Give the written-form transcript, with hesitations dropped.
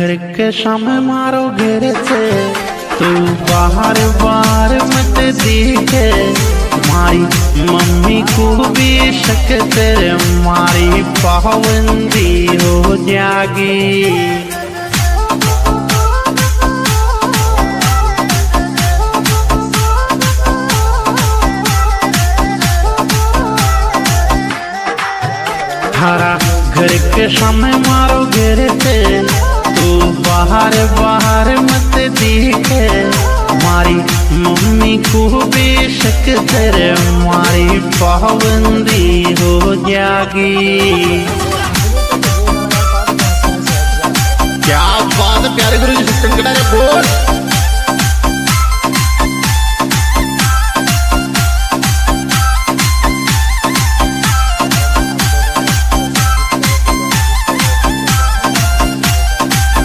घर के सामने मारो घेरे से तू बाहर बार मत दिखे। मारी मम्मी को भी शक तेरे मारी पाबंदी हो जागी। थारा घर के सामने मारो घेरे से तू बाहर बाहर मत दिखे। मारी मम्मी को भी शक तेरे मारी पाबंदी हो जागी। क्या बात है प्यारे गुरु जी, सिस्टम बोल।